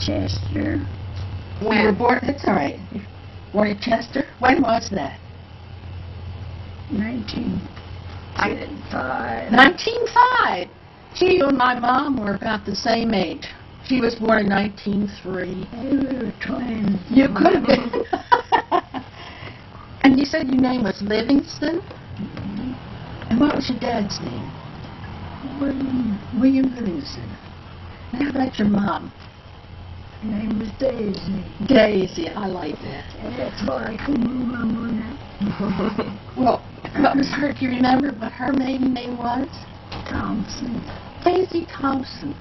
Chester. You were born, that's all right. You were born in Chester? When was that? 1905. 1905. Gee, you and my mom were about the same age. She was born in 1903. We were twins. You could have been. And you said your name was Livingston? Mm-hmm. And what was your dad's name? William Livingston. And how about your mom? Her name was Daisy. Daisy, I like that. And that's why I couldn't remember that. Well, what was her, do you remember what her maiden name was? Thompson. Daisy Thompson.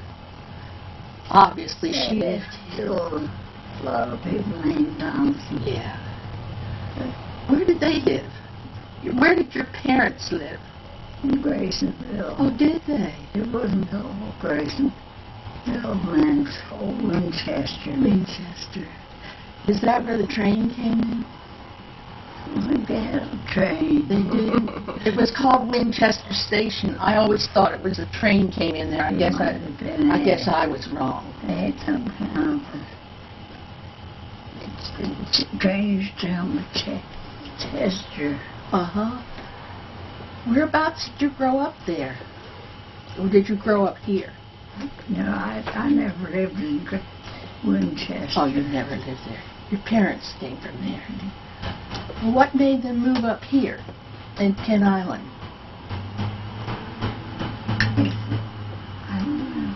Obviously, she lived. Still a lot of people named Thompson. Yeah. Where did they live? Where did your parents live? In Graysonville. Oh, did they? It wasn't all Grayson. Land called Winchester. Winchester. Is that where the train came in? I think they had a train. They did. It was called Winchester Station. I always thought it was a train came in there. I guess I was wrong. They had some kind of train used to come to Chester. Uh-huh. Whereabouts did you grow up there? Or did you grow up here? No, I never lived in Winchester. Oh, you never lived there. Your parents came from there. Well, what made them move up here in Kent Island? I don't know.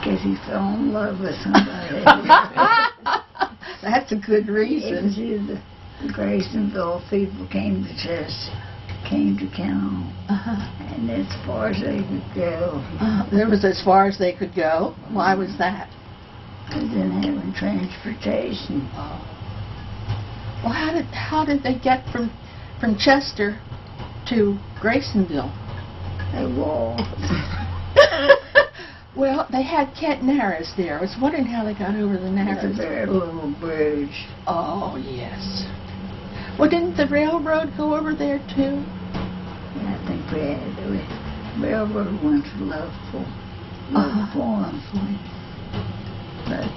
Guess he fell in love with somebody. That's a good reason. The Graysonville people came to Kent. And as far as they could go. There was as far as they could go. Why was that? Because they didn't have transportation. Oh. Well, how did they get from Chester to Graysonville? They walked. Well, they had Kent Narrows there. I was wondering how they got over the Narrows. It's a very little bridge. Oh, yes. Well, didn't the railroad go over there, too? Yeah, I think the railroad went to Loveful. But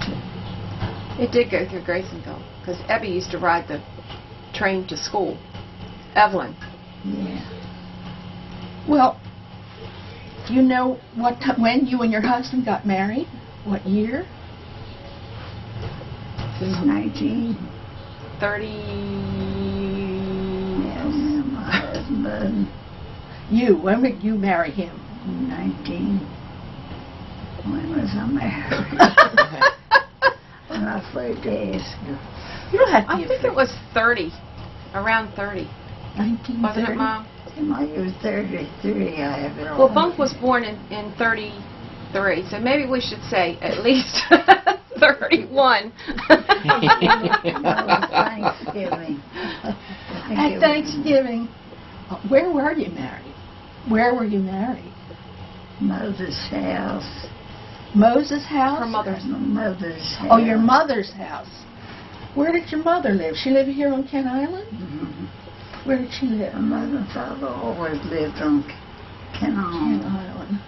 It did go through Graysonville, because Ebby used to ride the train to school. Evelyn. yeah. Well, do you know when you and your husband got married? What year? It was 19. 30... Yeah, my husband. When did you marry him? 19. When was I married? I'm not afraid to ask you. You don't have to I be think afraid. it was 30. Around 30. 1930. Wasn't it, Mom? In my year 33, I have it all. Well, Bunk was born in 33, so maybe we should say at least 31. Thanksgiving. At Thanksgiving. Where were you married? Where were you married? Mother's house. Moses' house? Her mother's. My mother's house. Oh, your mother's house. Where did your mother live? She lived here on Kent Island? Mm-hmm. Where did she live? My mother and father always lived on Kent Island.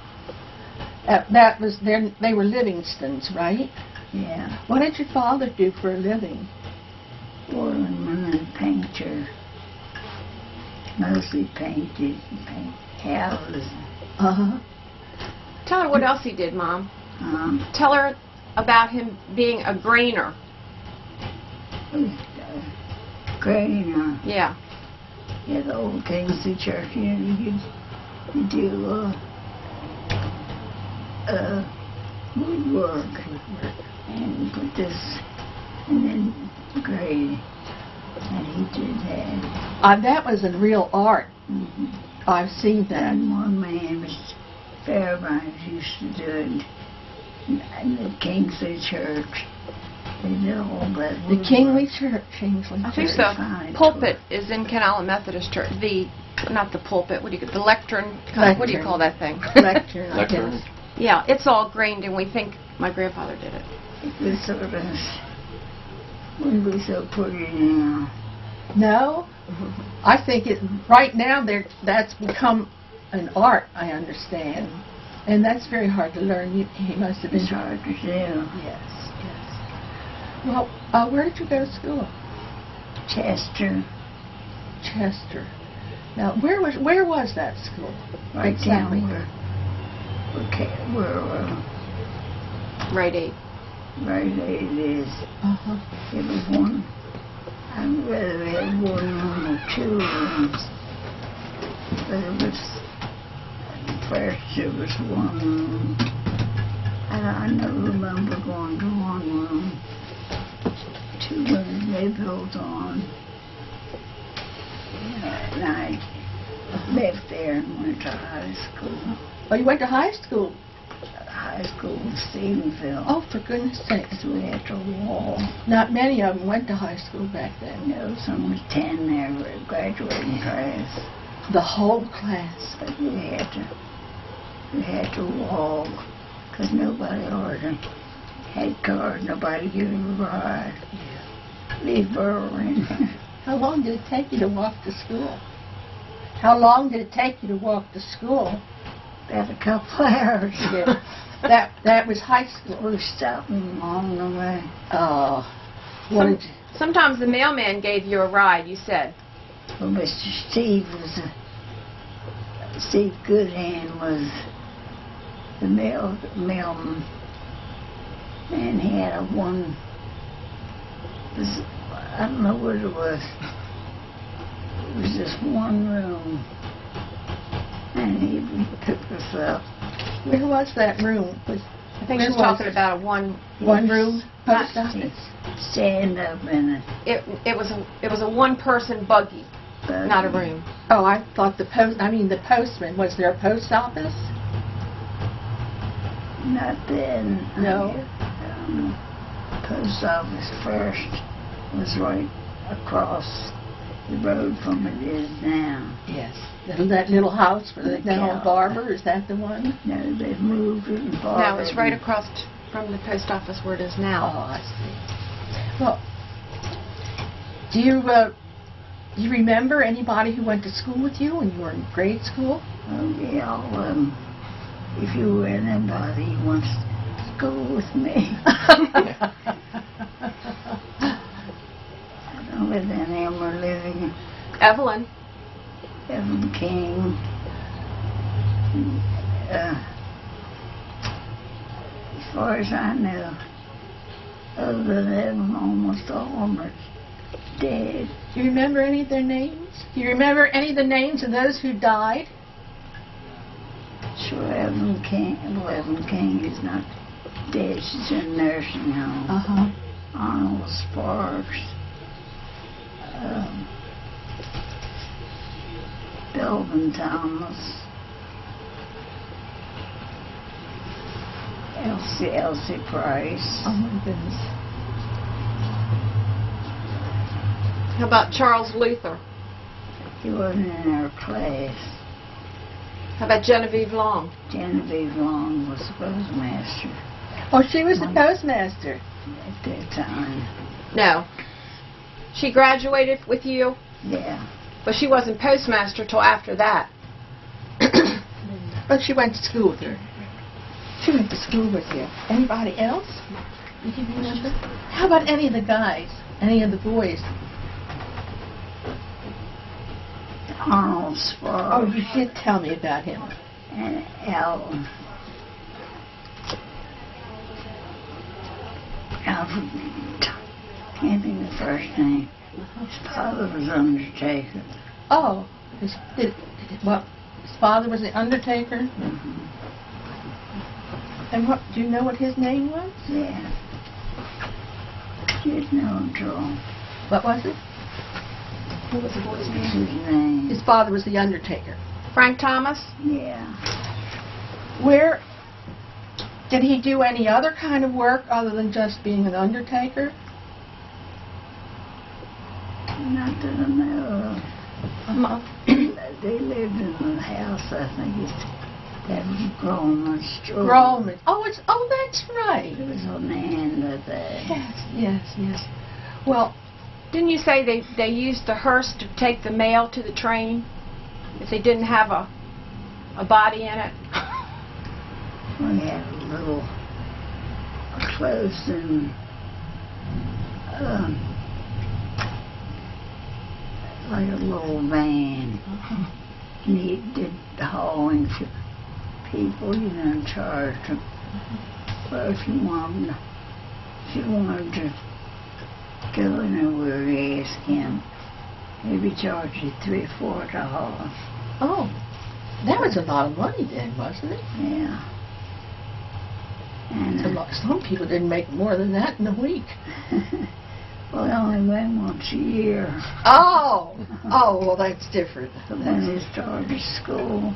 That was they were Livingstons, right? Yeah. What did your father do for a living? Oilman and painter. Mostly painted houses. Uh-huh. Tell her what else he did, Mom. Tell her about him being a grainer. Grainer. Yeah. Yeah, the old Kingsley Church, you do woodwork and put this and then grade. And he did that. That was a real art. Mm-hmm. I've seen that. And one man, Mr. Fairbanks, used to do it in the Kingsley Church. They did all that. The Kingsley Church. I think the pulpit is in Kent Island Methodist Church. Not the pulpit. What do you? The lectern. What do you call that thing? Lectern. I guess. Yeah, it's all grained, and we think my grandfather did it. It was sort of, wouldn't be so pretty now. No, I think right now that's become an art. I understand, and that's very hard to learn. He must have been It's hard to do. Yes. Well, where did you go to school? Chester. Chester. Now, where was that school? Right exactly. down where Rite Aid. Rite Aid is. Uh-huh. It was one. I'd rather have 1 room or 2 rooms. But it was, first it was 1 room. I never remember going to 1 room. 2 rooms they built on. And I left there and went to high school. Oh, you went to high school? High school in Stephenville. Oh, for goodness sakes. So we had to walk. Not many of them went to high school back then. There was only 10 there for a graduating class. The whole class. But we had to walk because nobody had cars. Nobody gave him a ride. Yeah. Leave Berlin. How long did it take you to walk to school? How long did it take you to walk to school? About a couple hours. Yeah. That was high school. We stopped along the way. Oh. Sometimes the mailman gave you a ride, you said. Well, Mr. Steve Goodhand was the mailman. And he had I don't know what it was. It was just 1 room. And he picked us up. Where was that room? I think she's talking about a one room post office. Stand up in it. It was a 1-person buggy, not a room. Oh, I thought the postman. Was there a post office? Not then. No. Post office first was right across the road from it is now. Yes. That little house for the old barber, is that the one? No, they've moved it and bought No, it's right across from the post office where it is now. Oh, I see. Well, do you remember anybody who went to school with you when you were in grade school? Oh, yeah. If you were anybody who wants to go with me. I don't know then them were living. Evelyn King. As far as I know, other than them, almost all of them are dead. Do you remember any of their names? Do you remember any of the names of those who died? Sure, Evelyn King is not dead. She's in a nursing home. Uh-huh. Arnold Sparks. Belvin Thomas. Elsie Price. Oh, my goodness. How about Charles Luther? He wasn't in our class. How about Genevieve Long? Genevieve Long was the postmaster. Oh, she was the postmaster. At that time. No. She graduated with you, Yeah. but she wasn't postmaster till after that. But she went to school with you. She went to school with you. Anybody else? Did you remember? How about any of the guys? Any of the boys? Arnold Sparks. Oh, you did tell me about him. And Alfred, can't think of the first name. His father was undertaker. Oh, his father was the undertaker? Mm-hmm. And do you know what his name was? Yeah. Didn't know until. What was it? What was the boy's His name? name. His father was the undertaker. Frank Thomas? Yeah. Where did he do any other kind of work other than just being an undertaker? Not that I know of. They lived in the house, I think that was Groman Street. Groman. Oh, that's right. It was on the end of that. Yes. Well, Didn't you say they used the hearse to take the mail to the train if they didn't have a body in it? We had a little close-in like a little van. And he did the hauling for people, you know, and charged them. Well, if you wanted to go anywhere, you ask him. Maybe charge you $3 or $4. Oh, that was a lot of money then, wasn't it? Yeah. And some people didn't make more than that in a week. well, they only went once a year. Oh, well, that's different. But when they started school,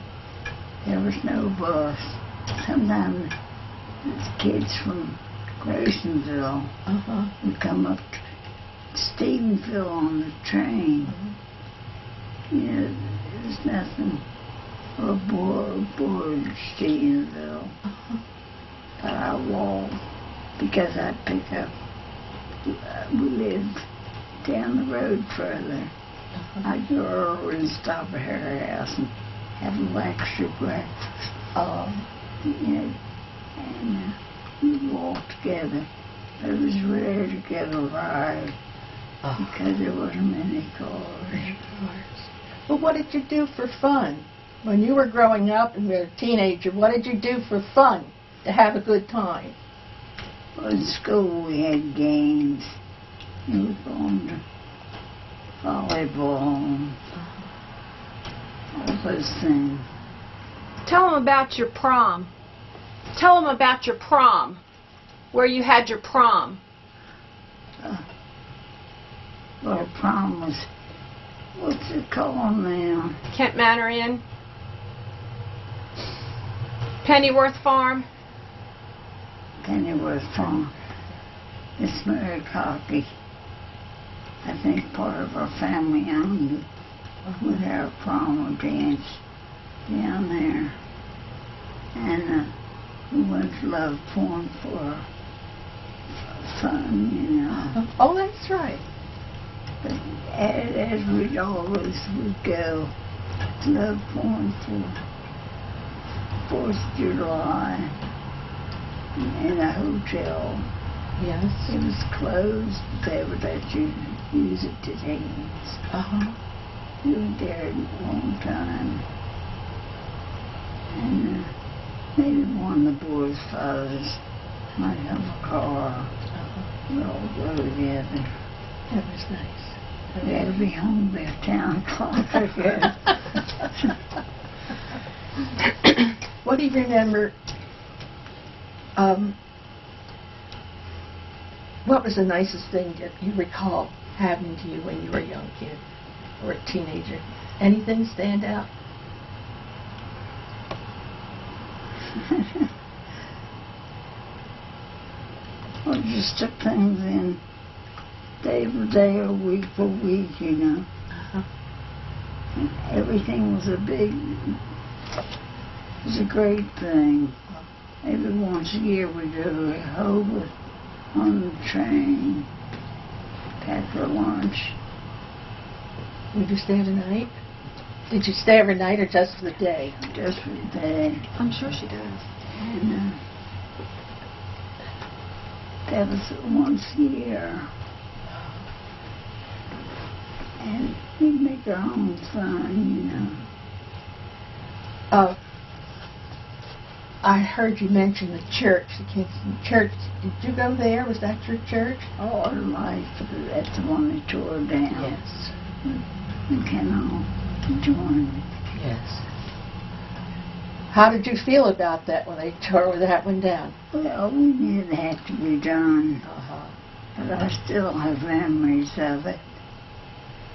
there was no bus. Sometimes the kids from Graysonville would come up to Stephenville on the train. You know, there was nothing aboard Stephenville. But I walked because I'd pick up. We lived down the road further. I'd go over and stop at her house and have a extra breakfast. You know, and we'd walk together. It was rare to get a ride because there wasn't many cars. Well, what did you do for fun? When you were growing up and you were a teenager, what did you do for fun to have a good time? Well, in school we had games. We were going to volleyball and all those things. Tell them about your prom. Tell them about your prom. Where you had your prom. Well, prom was, what's it called now? Kent Manor Inn. Pennyworth Farm. Pennyworth Farm. Miss Mary Cocky, I think part of our family owned it. We'd have a prom or dance down there. And we went to Love Point for fun, you know. Oh, that's right. But as we'd always would go to Love Point for 4th of July in a hotel. Yes. It was closed, but they would let you use it to dance. We were there a long time. And maybe one of the boys' fathers might have a car. We'd all go together. That was nice. We had to be home by 10 o'clock again. What do you remember? What was the nicest thing that you recall happening to you when you were a young kid or a teenager? Anything stand out? Well, just took things in day for day or week for week, you know. And everything was a great thing. Maybe once a year we'd go to Rehoboth on the train, pack for lunch. Would you stay the night? Did you stay every night or just for the day? Just for the day. I'm sure she does. And that was once a year. And we'd make our own fun, you know. I heard you mention the church, the Kingston Church. Did you go there? Was that your church? All our life, that's the one they tore down. Yes. We came home to join it. Yes. How did you feel about that when they tore that one down? Well, we knew it had to be done. But I still have memories of it.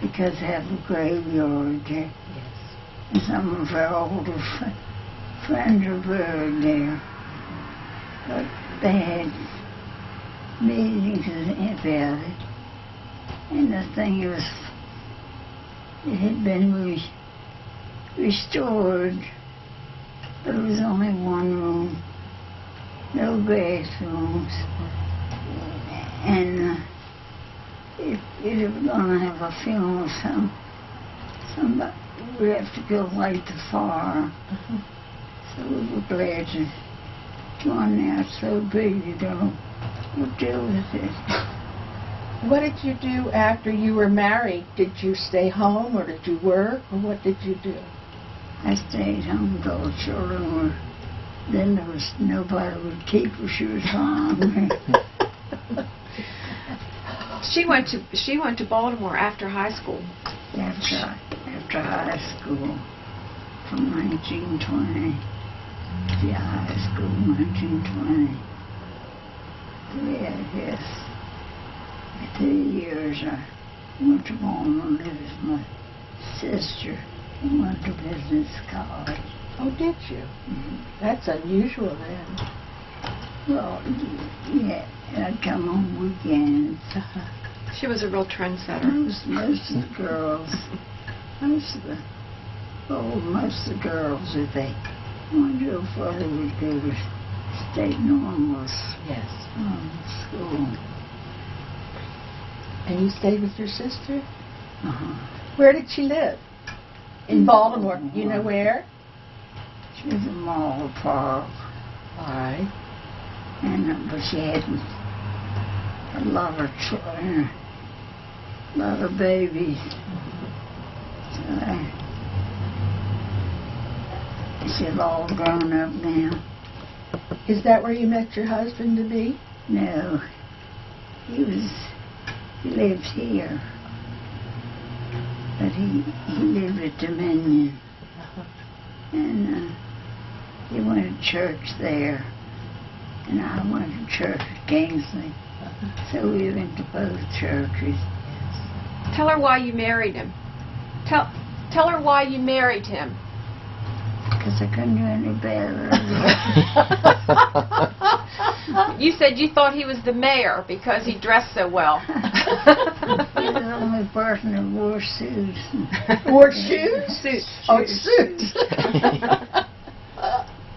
Because they have a graveyard there. Yes. And some of our older friends are buried there. But they had meetings about it. And the thing it had been restored. But it was only one room. No bathrooms. And if we were going to have a funeral, somebody would have to go light the fire. So we were glad to join out so big, you know, we'll deal with it. What did you do after you were married? Did you stay home or did you work or what did you do? I stayed home till the children were, then there was nobody would keep her. She was home. She went to Baltimore after high school. After high school, from 1920. Yeah, high school, 1920. Yes. 2 years I went to Baltimore and lived with my sister and went to business college. Oh, did you? Mm-hmm. That's unusual then. Well, yeah, I'd come on weekends. She was a real trendsetter. Most of the girls, most of the girls, if they wanted to go further, would go to state normals. Yes. School. And you stayed with your sister? Uh-huh. Where did she live? In Baltimore. You know where? She was in Mall Park. All right. And but she had a lot of children, a lot of babies. So she's all grown up now. Is that where you met your husband to be? No, he lived here, but he lived at Dominion, and he went to church there, and I went to church at Kingsley, so we went to both churches. Tell her why you married him. Tell her why you married him. Because I couldn't do any better. You said you thought he was the mayor because he dressed so well. He was the only person that wore suits. Wore shoes? Suits. Oh, suits.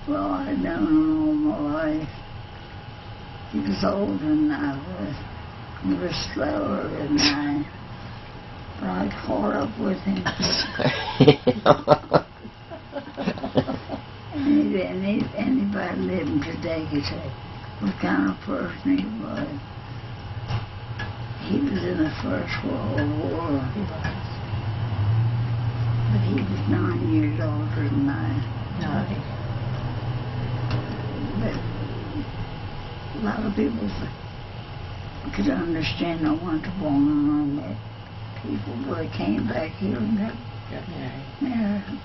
Well, I'd known him all my life. He was older than I was. He was slower than I. But I caught up with him. Anybody living today could say what kind of person he was. He was in the First World War. He was. But he was 9 years older than I. 9. But a lot of people could understand I went to Baltimore and met people, but they came back here and got married.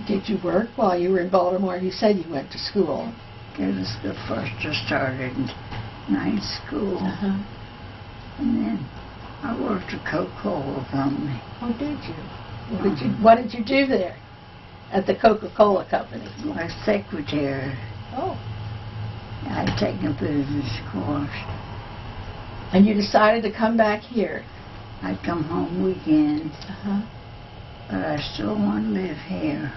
Did you work while you were in Baltimore? You said you went to school. It was the first I started in night school. And then I worked at Coca-Cola Company. Oh, did you? What did you do there at the Coca-Cola Company? My secretary. Oh. I'd taken a business course. And you decided to come back here? I'd come home weekends. But I still want to live here.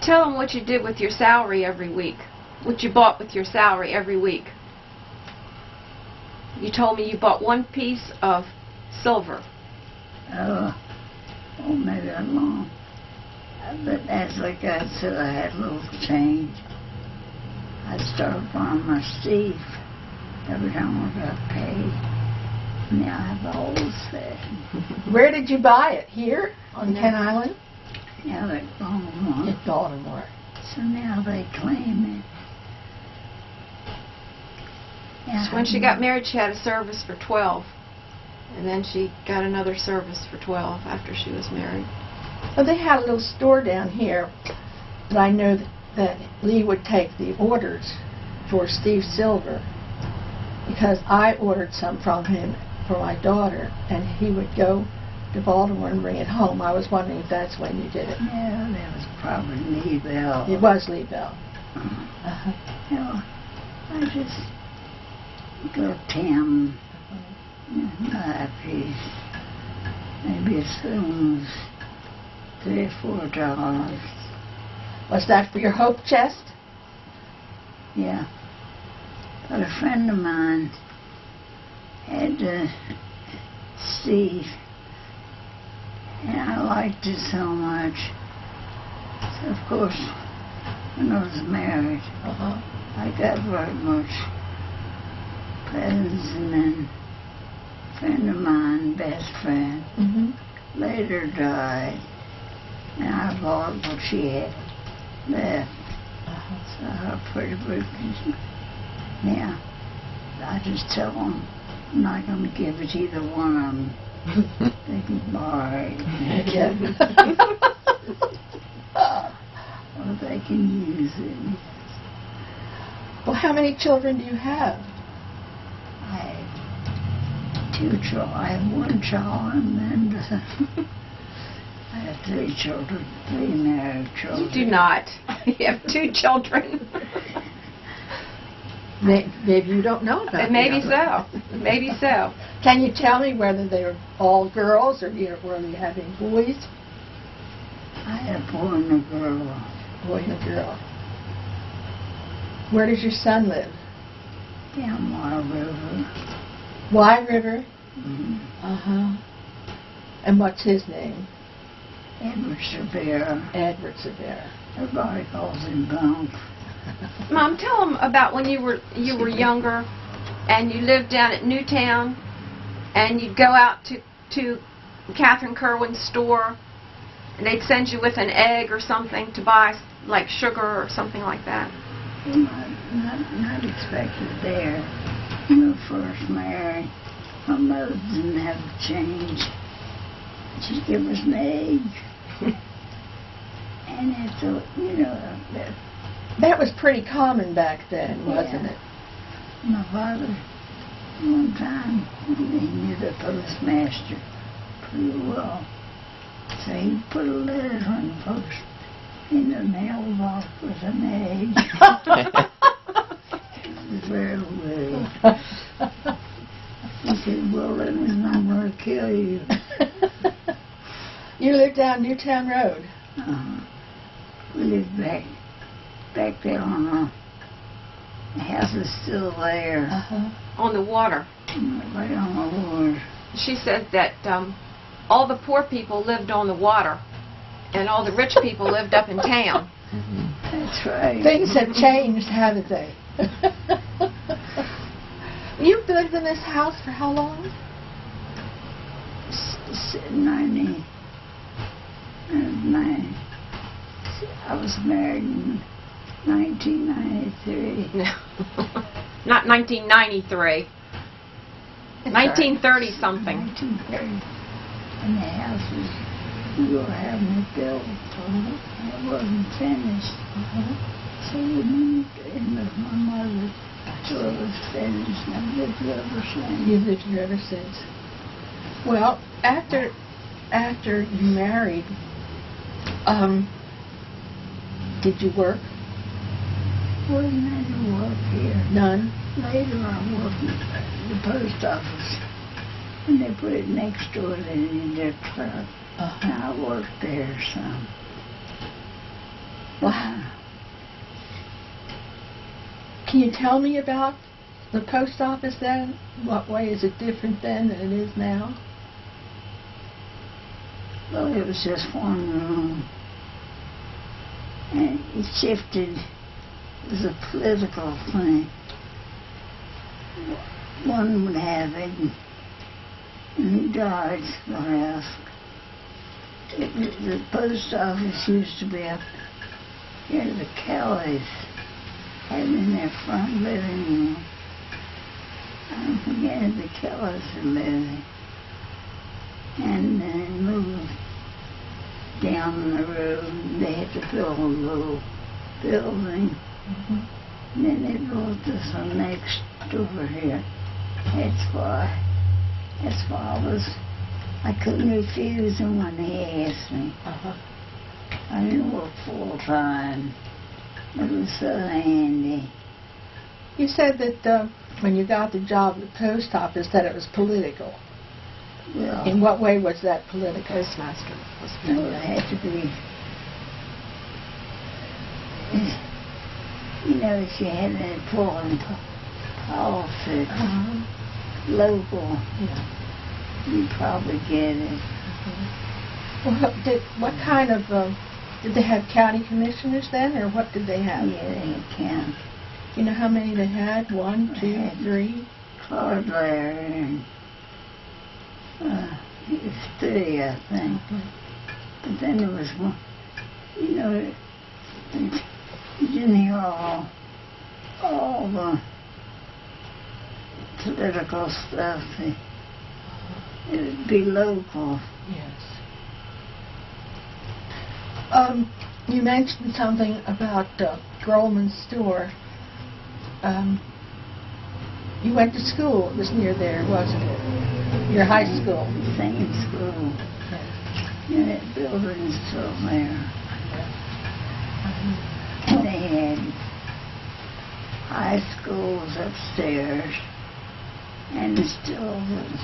Tell them what you did with your salary every week. What you bought with your salary every week. You told me you bought one piece of silver. Oh, maybe I'm wrong. But as I got so I had a little change. I started buying my Steve every time I got paid. Now I have the whole set. Where did you buy it? Here on Kent Island? Now they're Baltimore. In Baltimore. So now they claim it. Yeah, So when she got married, she had a service for 12. And then she got another service for 12 after she was married. Well, they had a little store down here, but I know that Lee would take the orders for Steve Silver because I ordered some from him for my daughter, and he would go to Baltimore and bring it home. I was wondering if that's when you did it. Yeah, that was probably Lee Bell. It was Lee Bell. You know, I just got Tim a piece. Maybe as soon as $3 or $4. Was that for your hope chest? Yeah. But a friend of mine had Steve, and I liked it so much. So of course, when I was married, I got very much cousins, and then a friend of mine, best friend, later died. And I bought what she had left. So her pretty broken. Now, I just tell them I'm not going to give it to either one of them. They can borrow it. Or they can use it. Well, how many children do you have? I have 2 children. I have 1 child, and then I have 3 children, 3 married children. You do not. You have 2 children. Maybe you don't know about Maybe so. Maybe so. Can you tell me whether they were all girls or were you having boys? I had a boy and a girl. Boy and a girl. Where does your son live? Down Wye River. Wye River? Mm-hmm. And what's his name? Edward Servera. Edward Servera. Everybody calls him Bunk. Mom, tell them about when you were younger, and you lived down at Newtown, and you'd go out to Catherine Kerwin's store, and they'd send you with an egg or something to buy, like sugar or something like that. Not expected there. When we first married, my mother didn't have a change. She'd give us an egg. And it's that was pretty common back then, wasn't it? My father, one time, he knew the postmaster pretty well. So he put a letter on the post in the mailbox with an egg. It was very weird. He said, well, that means I'm going to kill you. You lived down Newtown Road? We lived back there on the house is still there. On the water. Right on the water. She said that all the poor people lived on the water, and all the rich people lived up in town. That's right. Things have changed, haven't they? You've lived in this house for how long? 90. I was married in 1993. Not 1993. 1930 something. 1930. And the house we were having it built. And it wasn't finished. So we moved in with my mother till it was finished. And I've lived here ever since. You've lived here ever since. Well, after you married, did you work? Wasn't any work here. None? Later I worked at the post office. And they put it next door in their truck. And I worked there some. Wow. Can you tell me about the post office then? What way is it different then than it is now? Well, it was just one room. And it shifted. It was a political thing. One would have it, and he died, the house. The post office used to be up here, the Kellys had in their front living room. I'm forgetting the Kellys are living. And then they moved down the road. They had to build a little building. And then they built this one next over here. That's why I couldn't refuse him when he asked me. I didn't work full time. It was so handy. You said that when you got the job at the post office that it was political. Well, In what way was that political? Postmaster. no, it had to be. You know, if you had any pull in politics, local, you'd probably get it. Well, what kind of, did they have county commissioners then, or what did they have? Yeah, they had county. You know how many they had? 1, 2, They had 3? Claude Larry, and he was 3, I think. But then there was one, you know, you didn't hear all the political stuff. It would be local. Yes. You mentioned something about Grolman's store. You went to school. It was near there, wasn't it? Your high school. Same school. And that building's still there. And they had high schools upstairs, and there still was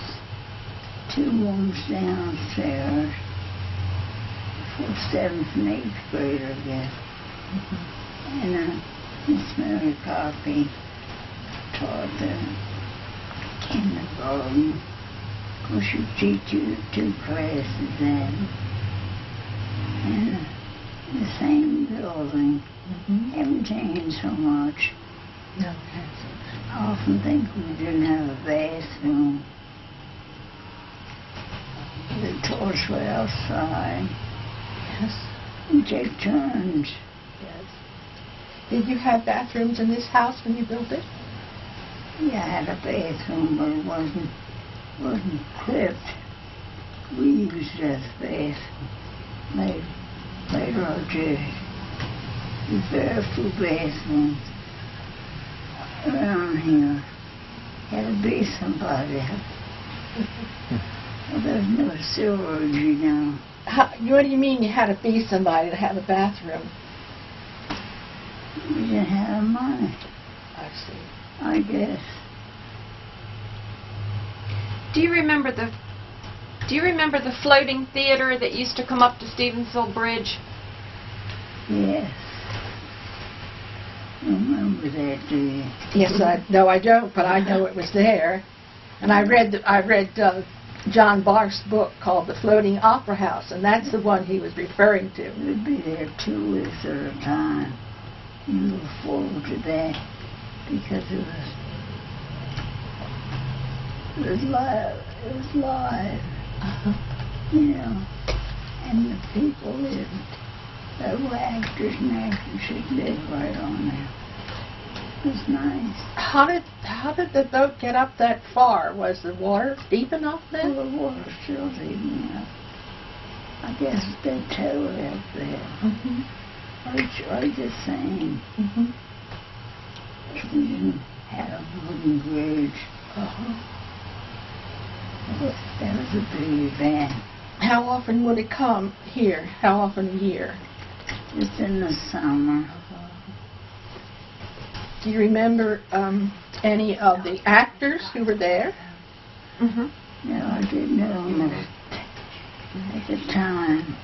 2 rooms downstairs for 7th and 8th grade, I guess. And Miss Mary Coffey taught the kindergarten. Of course, you teach you 2 classes then. And the same building. Haven't changed so much. No, I often think we didn't have a bathroom. The toilets were outside. Yes. We take turns. Yes. Did you have bathrooms in this house when you built it? Yeah, I had a bathroom, but it wasn't equipped. We used it as a bathroom. Later I did. There's very few bathrooms around here. Had to be somebody. Well, there's no sewage, you know. What do you mean you had to be somebody to have a bathroom? We didn't have money, I see. I guess. Do you remember the floating theater that used to come up to Stevensville Bridge? Yes. Remember that, do you? Yes, no, I don't, but I know it was there. And I read John Barth's book called The Floating Opera House, and that's the one he was referring to. We'd be there 2 weeks at a time. You look forward to that because it was live. It was live. You know, and the people lived. There were actors and actresses lived right on there. It was nice. How did the boat get up that far? Was the water deep enough then? Well, the water's still deep enough. I guess they towed it up there. Or just saying. We didn't have a wooden bridge. That was a big event. How often would it come here? How often a year? Just in the summer. Do you remember any of the actors who were there? No, I didn't know them at the time.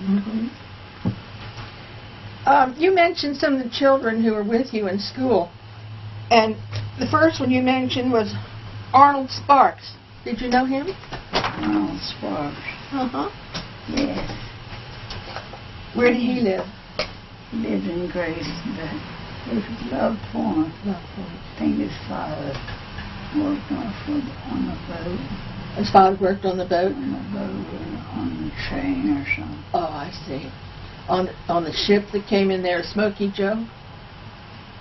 You mentioned some of the children who were with you in school, and the first one you mentioned was Arnold Sparks. Did you know him? Arnold Sparks. Yes. Where did he live? He lived in Grayson, but his love for him. I think his father worked on the boat. His father worked on the boat? On the boat or on the train or something. Oh, I see. On the ship that came in there, Smoky Joe?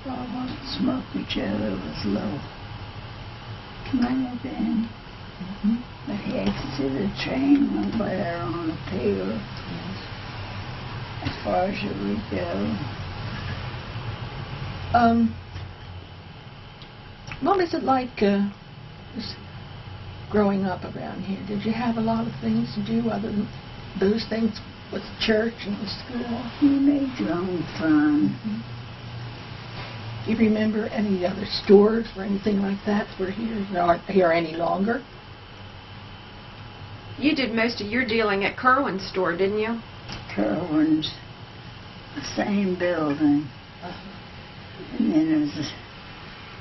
Well, it wasn't Smoky Joe, it was Low. Might have been. But he exited the train went by there on the pier. As far as it would go. What was it like just growing up around here? Did you have a lot of things to do other than those things with church and the school? You made your own fun. Do you remember any other stores or anything like that were here that aren't here any longer? You did most of your dealing at Kerwin's store, didn't you? Kerwin's, the same building. And then there was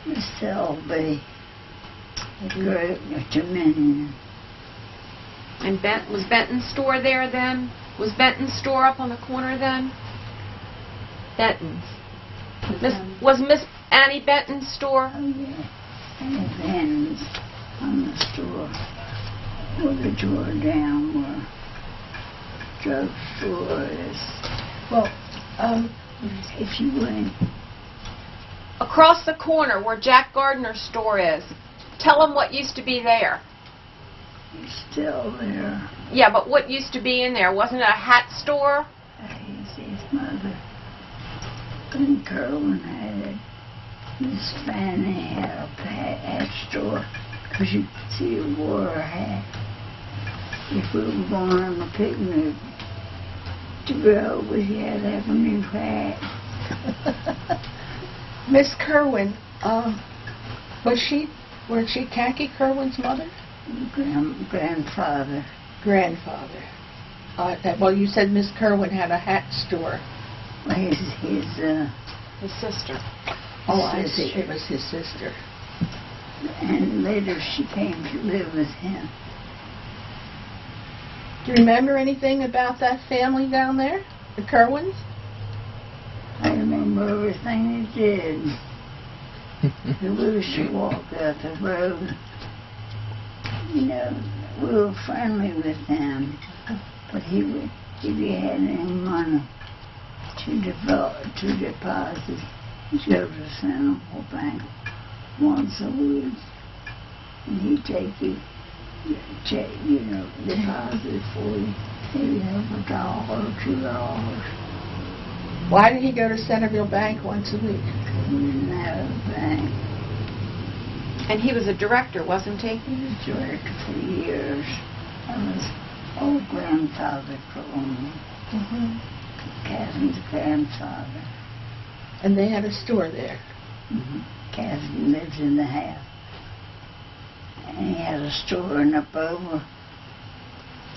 Miss Selby, a great Dominion. And was Benton's store there then? Was Benton's store up on the corner then? Benton's. Was Miss Annie Benton's store? Oh, yeah. And Benton's. store where they tore down where drugstore is. Well, If you went, Across the corner where Jack Gardner's store is. Tell them what used to be there. it's still there. Yeah, but what used to be in there? Wasn't it a hat store? His mother, Glenn Kerwin, had it. Miss Fanny had a hat store, because you could see her wore her hat. If we were going on a picnic to go, we had to have a new hat. Miss Kerwin, was she Khaki Kerwin's mother? Grandfather. Grandfather. Well, you said Miss Kerwin had a hat store. His His sister. Oh, I see. sister. It was his sister. And later she came to live with him. Do you remember anything about that family down there, the Kerwins? I remember everything he did. We used to walk out the road. You know, we were friendly with him, but if he had any money to deposit, he'd go to the Central Bank once a week, and he'd take you, deposit for you, maybe have $1 or $2. Why did he go to Centerville Bank once a week? He didn't have a bank. And he was a director, wasn't he? He was director for years. That was old grandfather Coleman, Catherine's grandfather. And they had a store there. Catherine lived in the house. And he had a store, and above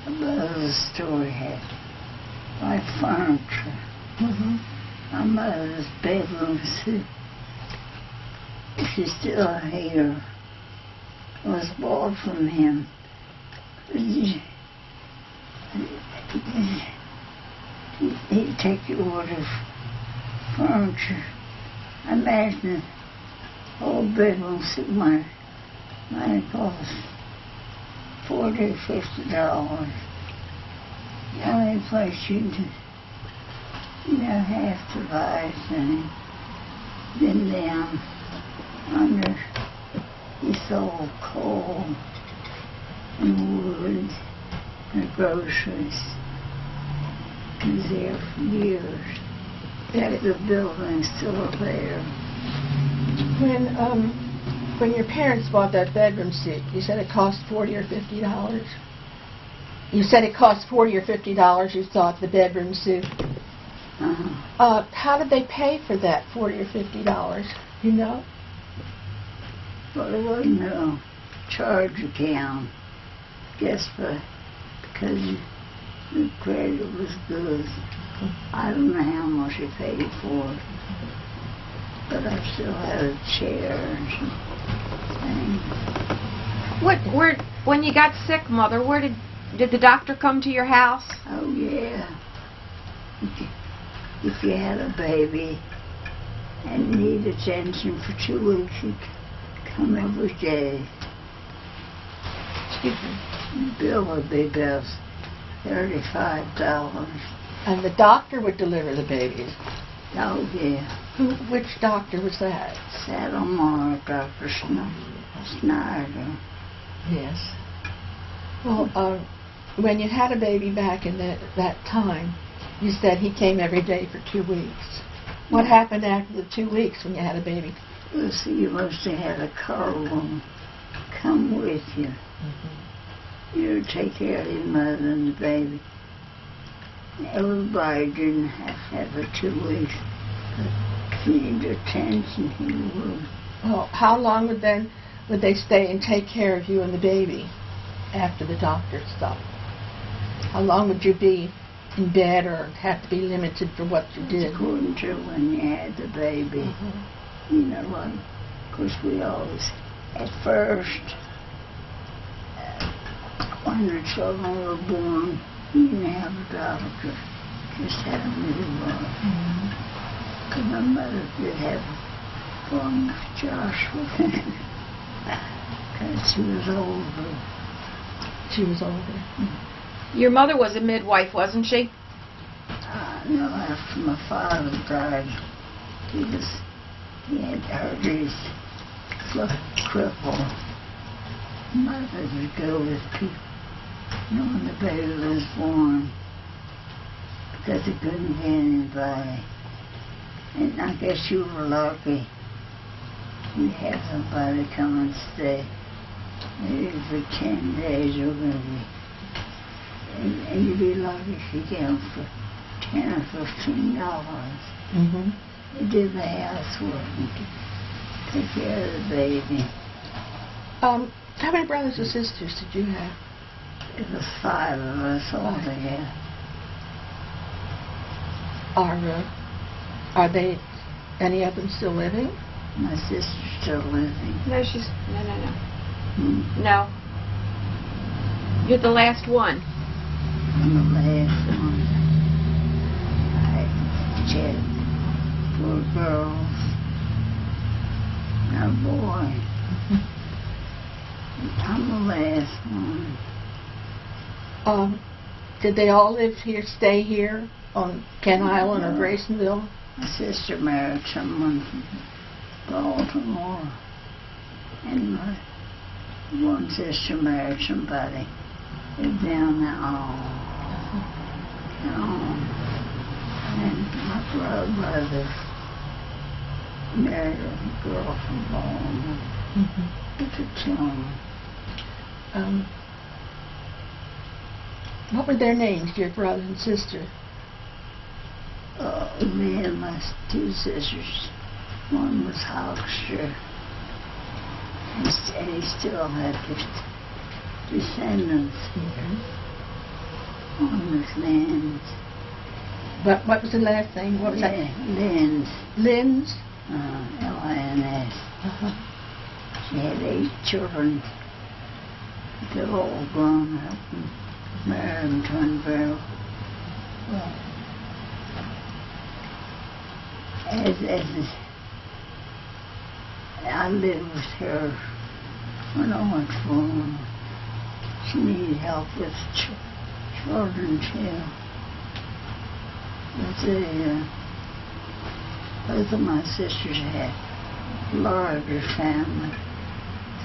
the store he had like furniture. My mother's bedroom, she's still here, was bought from him. He'd take you order furniture. I imagine the whole bedroom might have cost $40 or $50. The only place you have to buy things. Then down under, he sold coal and wood and groceries. He was there for years. The building's still there. When your parents bought that bedroom suite, you said it cost $40 or $50. You said it cost $40 or $50. You thought the bedroom suite. How did they pay for that $40 or $50? You know? Well, there wasn't no charge account. Guess because the credit was good. I don't know how much he paid for it, but I still had a chair and some things. When you got sick, Mother, where did the doctor come to your house? Oh yeah. If you had a baby and need attention for 2 weeks, you'd come every day. Excuse me. The bill would be about $35. And the doctor would deliver the babies. Oh yeah. Which doctor was that? Saddlemore, Dr. Snyder. Yes. Well, when you had a baby back in that time, you said he came every day for 2 weeks. What happened after the 2 weeks when you had a baby? Well, see, you must have had a car woman come with you. You take care of your mother and the baby. Everybody didn't have to have it 2 weeks. But if you needed attention, he would. Well, how long would they stay and take care of you and the baby after the doctor stopped? How long would you be in bed or have to be limited for what you did? According to when you had the baby. You know, of course we always, at first, when the children were born, you didn't have a doctor, just had a newborn. Because my mother did have one with Joshua, And she was older. She was older. Your mother was a midwife, wasn't she? No, after my father died, he had hurt his foot crippled. Mother would go with people, when the baby was born, because he couldn't get anybody. And I guess you were lucky. You had somebody come and stay, maybe for 10 days or maybe. And you'd be lucky if you get them for $10 or $15. Mm-hmm. You did the housework and take care of the baby. How many brothers and sisters did you have? It was 5 of us all together. Are they, any of them still living? My sister's still living. No, she's... No. Hmm. No. You're the last one. I'm the last one. I had 4 girls and a boy. I'm the last one. Did they all live here, stay here on Kent Island or Graysonville? My sister married someone from Baltimore, and my one sister married somebody down there and my brother married a girl from Baltimore. It's a town. What were their names, your brother and sister? Me and my 2 sisters. One was Hawkster, and he still had descendants here. One was Lynn. What was the last name? What was that? Lynn. Lynn's? L-I-N-S. She had 8 children. They're all grown up and married and done very well. I lived with her when I went home. She needed help with children too. Both of my sisters had larger families.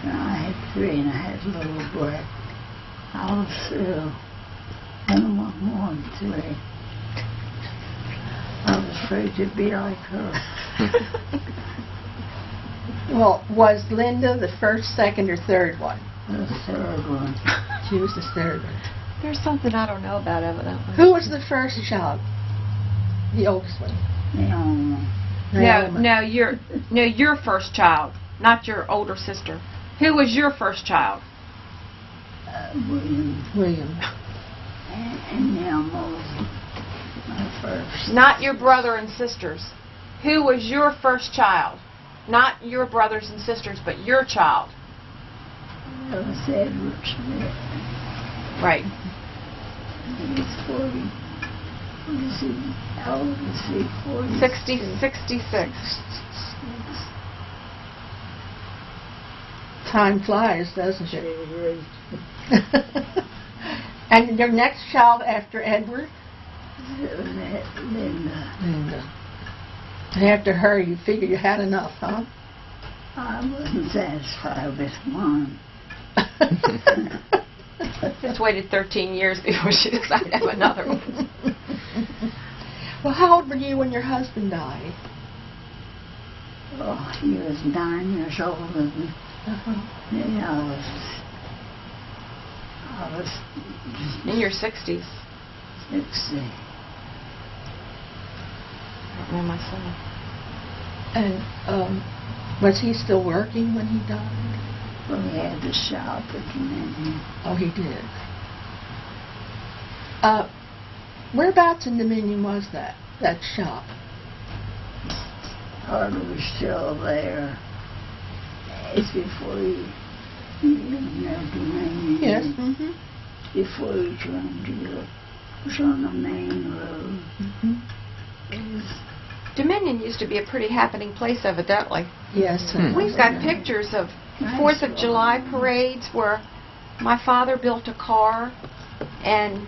So I had 3 and I had a little boy. I was Sue. And one more than 3. I was afraid to be like her. Well, was Linda the first, second, or third one? The 3rd one. She was the 3rd one. There's something I don't know about evidently. Who was the first child? The oldest one? Naomi. No, your first child, not your older sister. Who was your first child? William. And Naomi was my first. Not your brother and sisters. Who was your first child? Not your brothers and sisters, but your child. It was Edward Smith. Right. He was 40. What is he? How old is he? 40? 66. Time flies, doesn't it? And your next child after Edward? Linda. Linda. And after her, you figure you had enough, huh? I wasn't satisfied with one. Just waited 13 years before she decided to have another one. Well, how old were you when your husband died? Oh, he was 9 years older than me. Then I was In your 60s. 60. I don't know myself. And was he still working when he died? Well, he had the shop at the Dominion. Oh, he did. Whereabouts in Dominion was that shop? Part of was still there. It's before you know Dominion. Yes. Mm-hmm. Before you turned to it was on the main road. Mm-hmm. It was Dominion used to be a pretty happening place, evidently. Yes. We've got pictures of 4th of July parades where my father built a car, and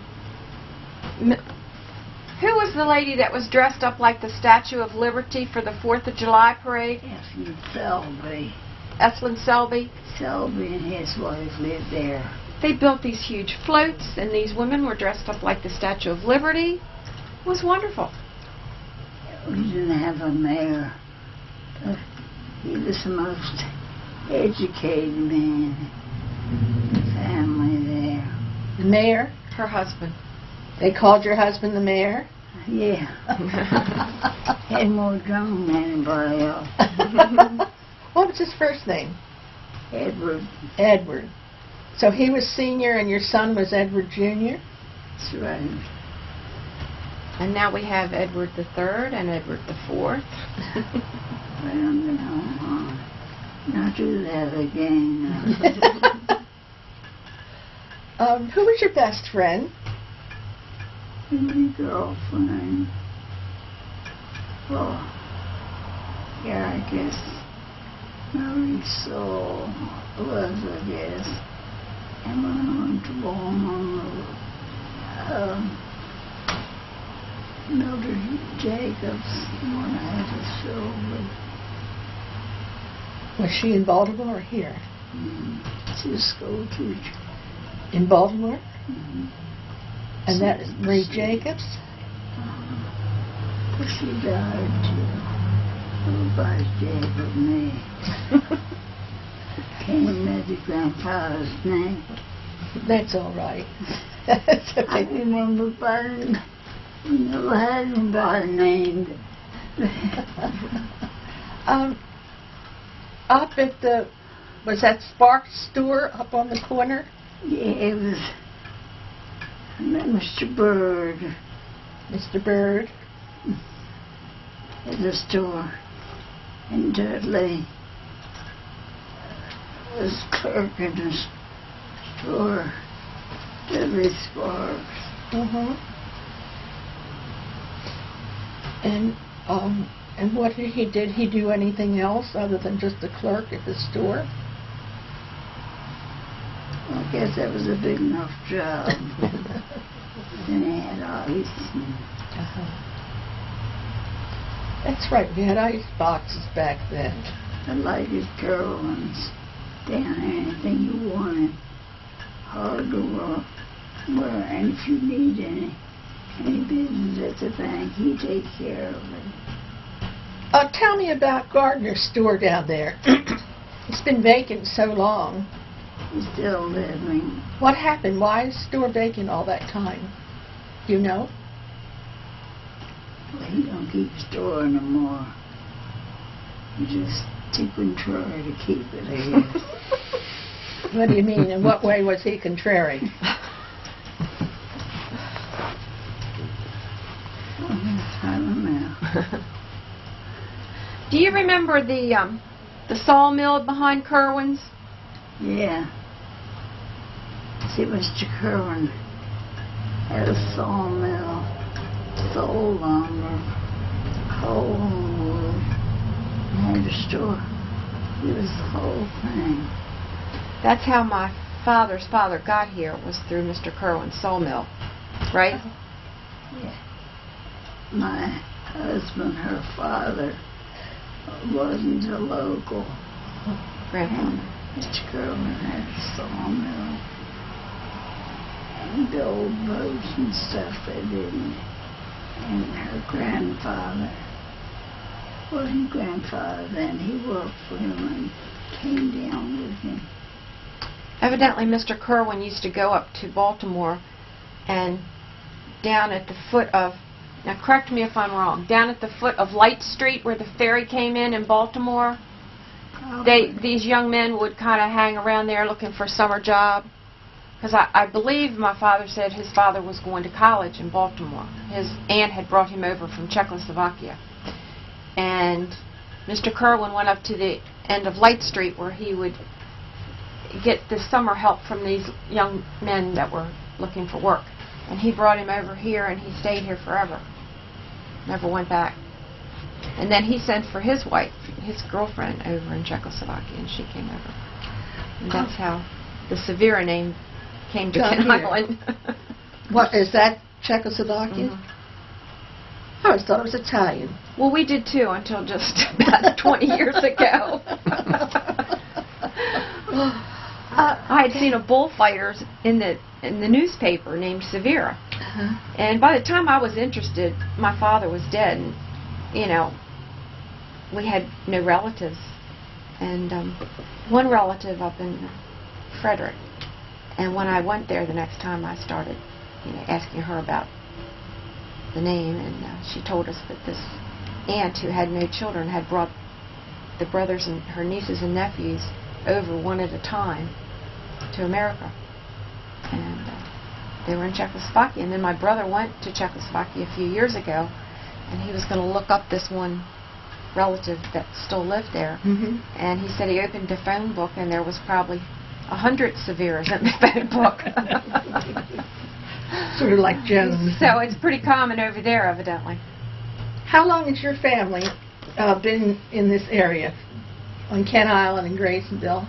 who was the lady that was dressed up like the Statue of Liberty for the 4th of July parade? Eslin Selby. Eslin Selby. Selby and his wife lived there. They built these huge floats, and these women were dressed up like the Statue of Liberty. It was wonderful. We didn't have a mayor. He was the most educated man in the family there. The mayor? Her husband. They called your husband the mayor? Yeah. Had more drunk than anybody else. What was his first name? Edward. Edward. So he was senior and your son was Edward Jr.? That's right. And now we have Edward III and Edward IV. Well, no, not do that again. Who was your best friend? My girlfriend. Well, yeah, I guess Marisol was, I guess. And when I went to Baltimore, Mildred Jacobs, when I had a silver. Was she in Baltimore or here? She's a school teacher. In Baltimore? Mm-hmm. And that is Marie Jacobs? But she died too. Everybody Jacob me. Can't remember grandfather's name. That's all right. That's I okay. remember Barton. We never had anybody named. Up at the, was that Sparks store up on the corner? Yeah, it was Mr. Bird Mr. Bird? at the store. And Dudley was clerk in the store. Dudley Sparks. Mm-hmm. And what did he do anything else other than just a clerk at the store? Well, I guess that was a big enough job. Then he had ice. That's right, we had ice boxes back then. I liked his Carolyn's down there, anything you wanted. Hardware, and if you need any business at the bank, he'd take care of it. Tell me about Gardner's store down there. It's been vacant so long. He's still living. What happened? Why is the store vacant all that time? Do you know? Well, he don't keep a store no more. He just took control to keep it here. What do you mean? In what way was he contrary? I don't know. Do you remember the sawmill behind Kerwin's? Yeah. See, Mr. Kerwin had a sawmill, sold lumber, coal and wood, and had a store. It was the whole thing. That's how my father's father got here, was through Mr. Kerwin's sawmill, right? Yeah. My husband, her father, wasn't a local. Grandfather. Mr. Kerwin had a sawmill and build boats and stuff they didn't. And her grandfather wasn't grandfather then. He worked for him and came down with him. Evidently, Mr. Kerwin used to go up to Baltimore and down at the foot of, now correct me if I'm wrong, down at the foot of Light Street where the ferry came in Baltimore, these young men would kind of hang around there looking for a summer job. Because I believe my father said his father was going to college in Baltimore. His aunt had brought him over from Czechoslovakia. And Mr. Kerwin went up to the end of Light Street where he would get the summer help from these young men that were looking for work. And he brought him over here and he stayed here forever. Never went back. And then he sent for his wife. his girlfriend over in Czechoslovakia, and she came over. And that's how the Servera name came to Down Kent here. Island. What, is that Czechoslovakia? Mhm. I always thought it was Italian. Well, we did too until just about 20 years ago. I had seen a bullfighter in the newspaper named Servera, and by the time I was interested, my father was dead, and we had no relatives, and one relative up in Frederick. And when I went there the next time, I started, asking her about the name, and she told us that this aunt who had no children had brought the brothers and her nieces and nephews over one at a time to America, and they were in Czechoslovakia. And then my brother went to Czechoslovakia a few years ago, and he was going to look up this one relative that still lived there, and he said he opened the phone book and there was probably 100 Serveras in the phone book. Sort of like Jones. So it's pretty common over there, evidently. How long has your family been in this area, on Kent Island and Graysonville?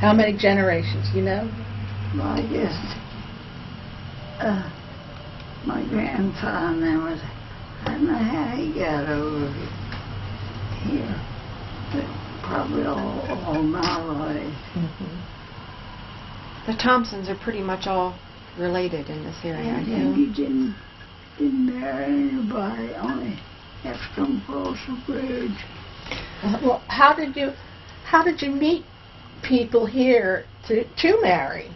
How many generations, you know? Well, I guess my grandfather was, I don't know how he got over here, but probably all my life. The Thompsons are pretty much all related in this area. I And think. he didn't marry anybody, only have to come across the bridge. Well, how did you meet people here to marry?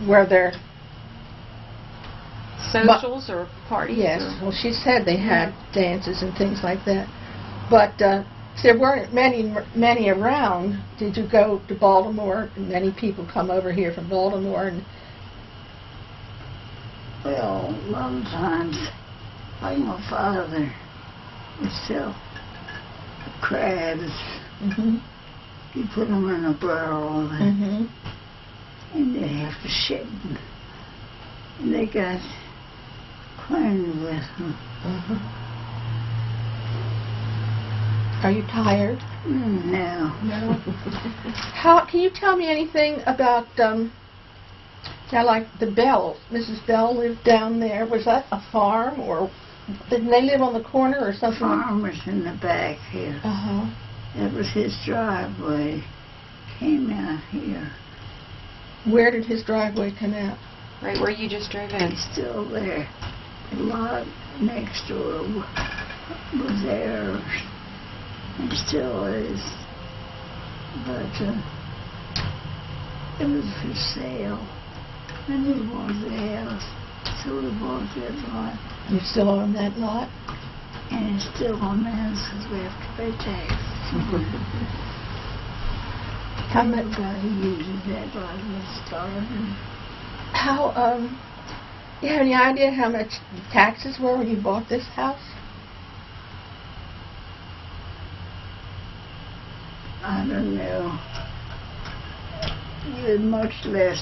Were there Socials or parties? Yes. Or? Well, she said they had dances and things like that. But there weren't many around. Did you go to Baltimore? Many people come over here from Baltimore. And Well, a lot of times, like my father would sell crabs. You put them in a barrel and they have to ship them. And they got acquainted with them. Are you tired? No. No. How can you tell me anything about? Now, like the Bells. Mrs. Bell lived down there. Was that a farm, or didn't they live on the corner or something? Farm was in the back here. That was his driveway. Came out here. Where did his driveway come out? Right where you just drove in. It's still there. The lot next door was theirs. And still is. But it was for sale. And we bought the house. So we bought that lot. You still own that lot? And it's still on there because we have to pay taxes. How much? Everybody uses that lot when started. How you have any idea how much taxes were when you bought this house? I don't know. It was much less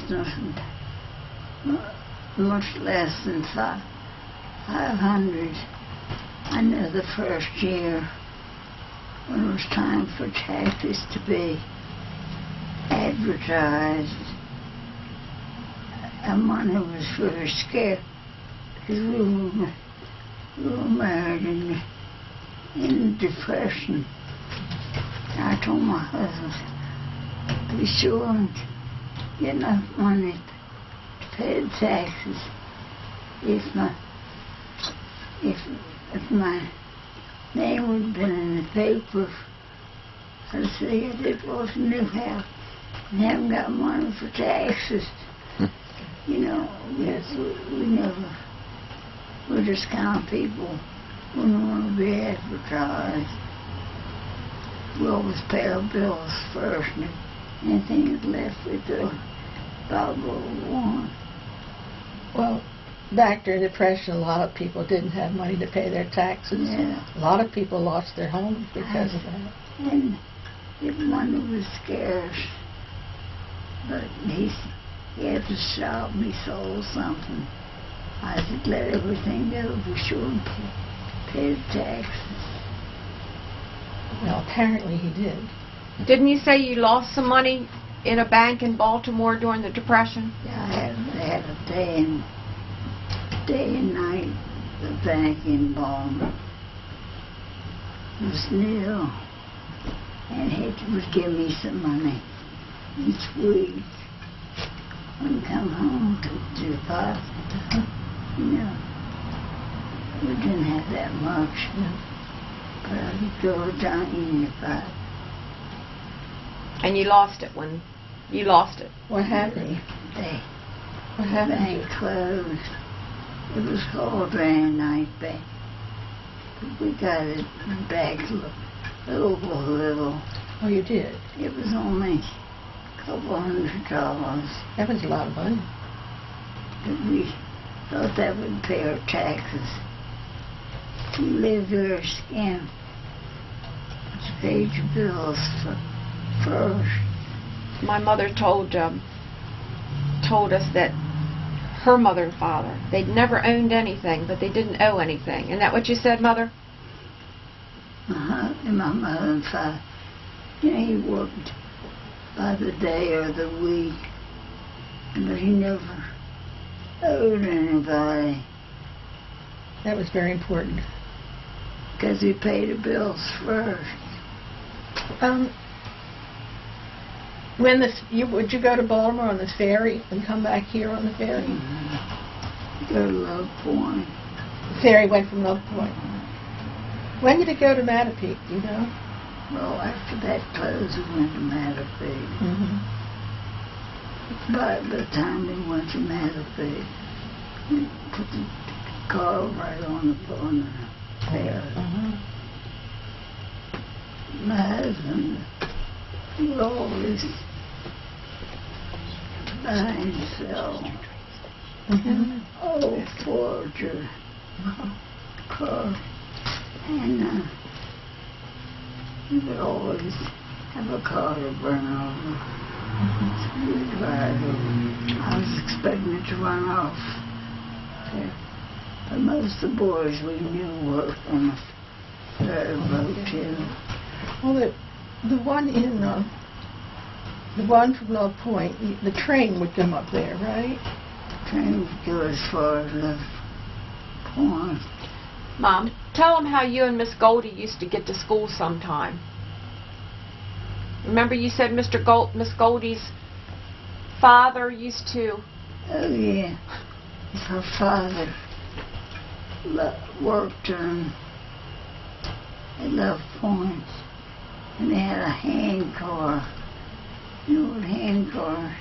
than 500. I know the first year when it was time for taxes to be advertised, and money was really scarce because we were married in the Depression. I told my husband, be sure and get enough money to pay the taxes if my name would have been in the paper. I said, it was a new house and haven't got money for taxes. You know, we never, we're just kind of people who don't want to be advertised. We always pay our bills first, and anything that's left we do about what we want. Well, back during the Depression, a lot of people didn't have money to pay their taxes. Yeah. A lot of people lost their homes because of that. And if money was scarce, but he had to shop and he sold something. I said, let everything go, be sure and pay the taxes. Well, apparently he did. Didn't you say you lost some money in a bank in Baltimore during the Depression? Yeah, I had a day and night the bank in Baltimore. It was new, and he would give me some money each week. When I come home to the deposit, we didn't have that much, but I could go down in the deposit. And you lost it when you lost it. What happened? What The happened? bank closed. It was called Grand Night Bank. But we got it back little by little. Oh, you did? It was only a couple $100. That was a lot of money. But we thought that would pay our taxes. We lived there scam. You paid your bills first. My mother told us that her mother and father, they'd never owned anything, but they didn't owe anything. Isn't that what you said, Mother? And my mother and father, he worked by the day or the week, but he never owed anybody That was very important. because he paid the bills first. Would you go to Baltimore on the ferry and come back here on the ferry? Go to Love Point. The ferry went from Love Point. When did it go to Mattapique, do you know? Well, after that closed, we went to Mattapique. Mm-hmm. By the time we went to Mattapique, we put the car right on the ferry. Uh-huh. My husband would always buy and sell Mm-hmm. old Fords or cars, and he would always have a car to burn over. So we'd drive over. I was expecting it to run off there, but most of the boys we knew worked on the railroad too. Well, the one in the one from Love Point, the train would come up there, right? Train would go as far as Love Point. Mom, tell them how you and Miss Goldie used to get to school sometime. Remember you said Miss Goldie's father used to... Oh yeah, her father worked at Love Point, and they had a hand car. You know what hand car?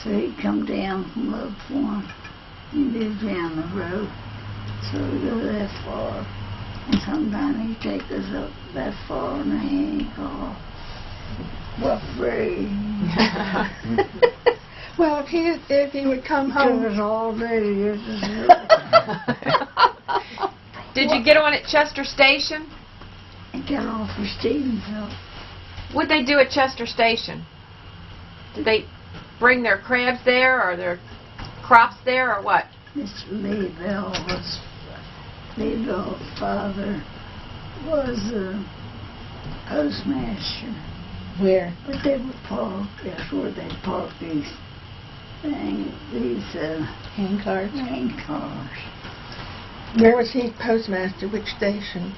So he'd come down from Love Point. He lived down the road, so we'd go that far. And sometimes he'd take us up that far in a hand car. Well, free. Well, if he would come Took home... us all day. Did you get on at Chester Station? And got off for Stevensville. What'd they do at Chester Station? Did they bring their crabs there or their crops there or what? Mr. Leeville's father was a postmaster. Where? But they would park, that's where they park these things, these Hand cars. train cars. Where was he postmaster? Which station?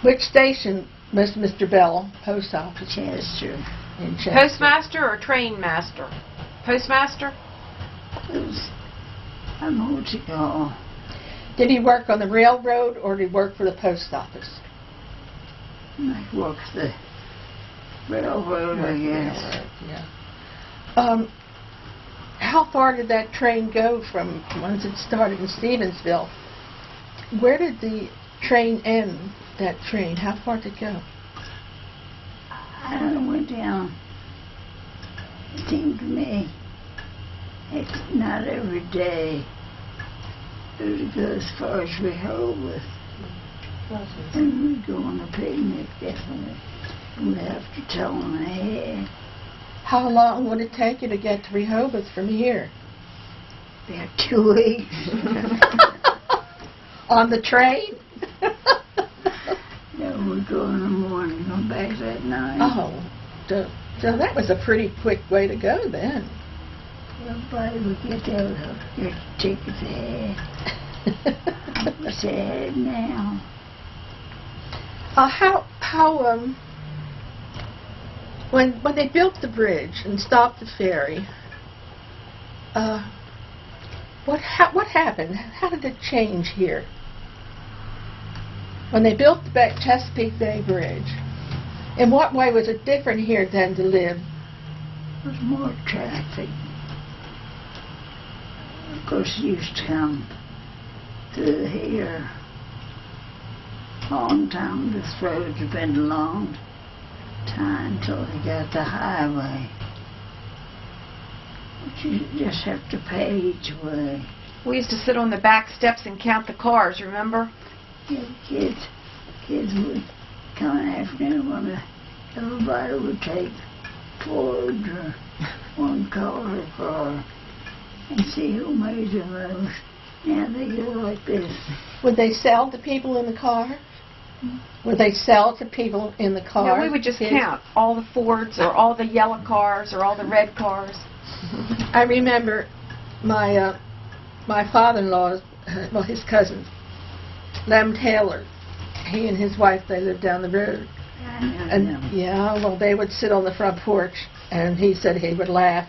Which station was Mr. Bell post office? Chester. In Chester. Postmaster or train master? Postmaster? It was a motor. Did he work on the railroad or did he work for the post office? I worked the railroad, I guess. Yeah. How far did that train go from once it started in Stevensville? Where did the train end, that train? How far did it go? I don't know, went down. It seemed to me, it's not every day. It would go as far as Rehoboth. And we'd go on a picnic, definitely. We'd have to tell them ahead. How long would it take you to get to Rehoboth from here? About 2 weeks. On the train? No, we would go in the morning, come back that night. Oh, so that was a pretty quick way to go then. Everybody would get their tickets ahead. I'm sad now. When they built the bridge and stopped the ferry, what happened? How did it change here? When they built the Chesapeake Bay Bridge, in what way was it different here than to live? There was more traffic. Of course, you used to come through here. Long time, this road had been a long time until they got the highway. But you just have to pay each way. We used to sit on the back steps and count the cars, remember? Yeah, kids would come in the afternoon when everybody would take towards or one car and see who made the most. Now they go like this. Would they sell to people in the car? Would they sell to people in the car? No, we would just count all the Fords or all the yellow cars or all the red cars. I remember my father-in-law, well, his cousin, Lem Taylor. He and his wife, they lived down the road. Well, they would sit on the front porch, and he said he would laugh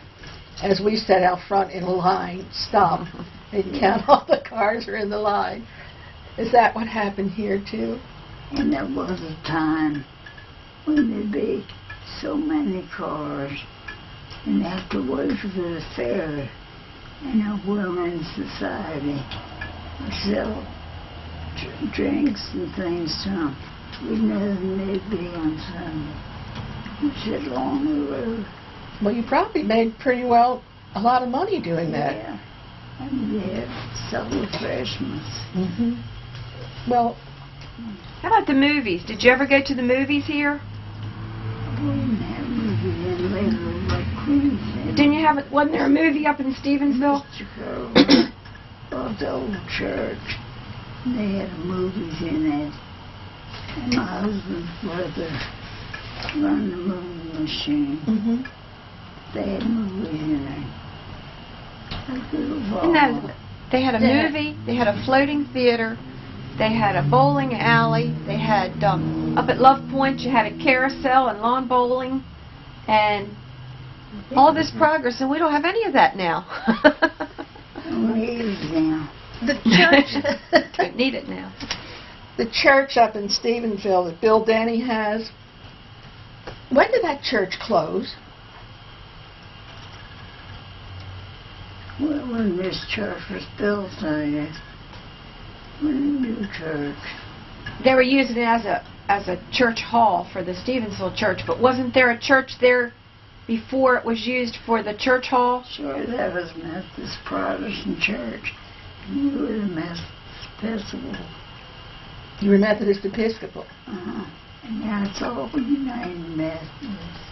as we sat out front in a line, stop, and count all the cars are in the line. Is that what happened here, too? And there was a time when there'd be so many cars, and afterwards for the ferry, and a women's society would sell drinks and things to them. We know they'd be on Sunday. We sit along the road. Well, you probably made pretty well a lot of money doing that. Yeah, and we had sell refreshments. Mm-hmm. Well, how about the movies? Did you ever go to the movies here? We didn't have movies in Lakewood like Queen said. Didn't you have it? Wasn't there a movie up in Stevensville? Mr. Curl bought the old church. They had movies in it. And my husband's brother run the movie machine. mm-hmm. They had movies in it. They had a movie, they had a floating theater, they had a bowling alley, they had, up at Love Point, you had a carousel and lawn bowling, and all this progress, and we don't have any of that now. We need it now. The church, Don't need it now. the church up in Stevensville that Bill Denny has, when did that church close? When this church was built, I guess. When the new church. They were using it as a church hall for the Stevensville church, but wasn't there a church there before it was used for the church hall? Sure, that was Methodist Protestant church. You were the Methodist Episcopal. You were Methodist Episcopal. And now it's all United Methodist.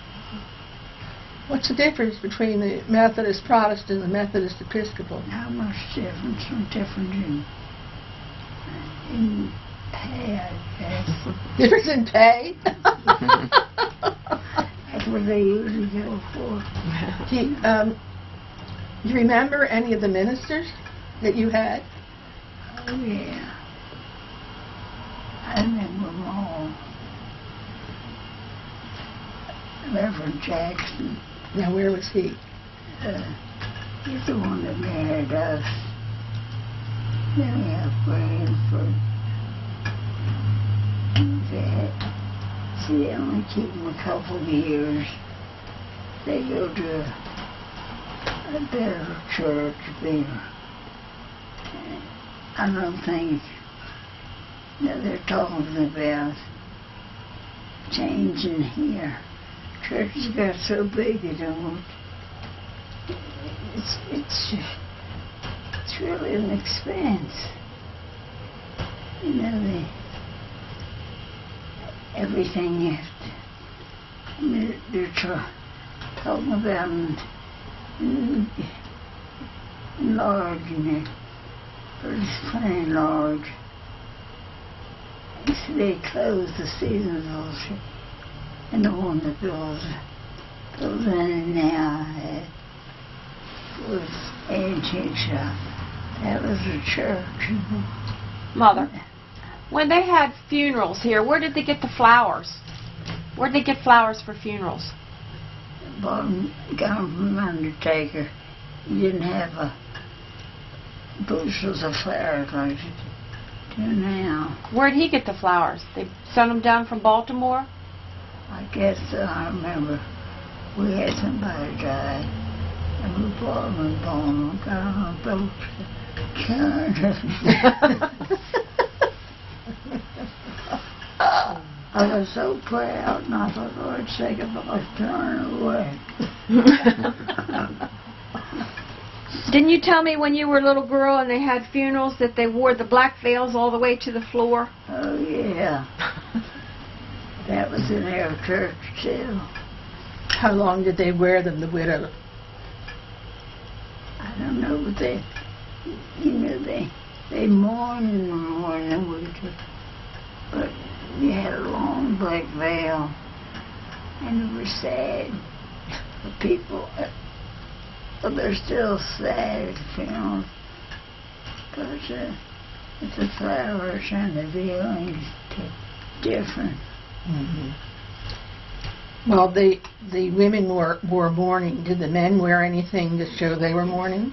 What's the difference between the Methodist Protestant and the Methodist Episcopal? How much difference from different in pay, I guess. Difference in pay? That's what they usually go for. Do you remember any of the ministers that you had? Oh, yeah. I remember them all. Reverend Jackson. Now, where was he? He's the one that married us. Then we have Branford. They only keep them a couple of years. They go to a better church there. I don't think that they're talking about changing here. Churches got so big, you know. It's really an expense. You know, everything you have to. I mean, they're talking about enlarging it, but it's plain large. they close the seasonals, and the one that goes in and now was antique shop. That was a church. Mother, when they had funerals here, where did they get the flowers? Where did they get flowers for funerals? Got them from the undertaker. You didn't have bushels of flowers like you do now. Where did he get the flowers? They sent them down from Baltimore? I guess I remember we had somebody die, and we brought them in Baltimore, got on a boat, carried them. I was so proud, and I thought, Lord, sake, if I was turning away. Didn't you tell me when you were a little girl and they had funerals that they wore the black veils all the way to the floor? Oh, yeah. That was in our church, too. How long did they wear them, the widow? I don't know, but they mourned in the morning, but you had a long black veil, and it was sad. The people, but they're still sad at funerals, because the flowers and the veilings different. Mm-hmm. Well, the women wore mourning. Did the men wear anything to show they were mourning?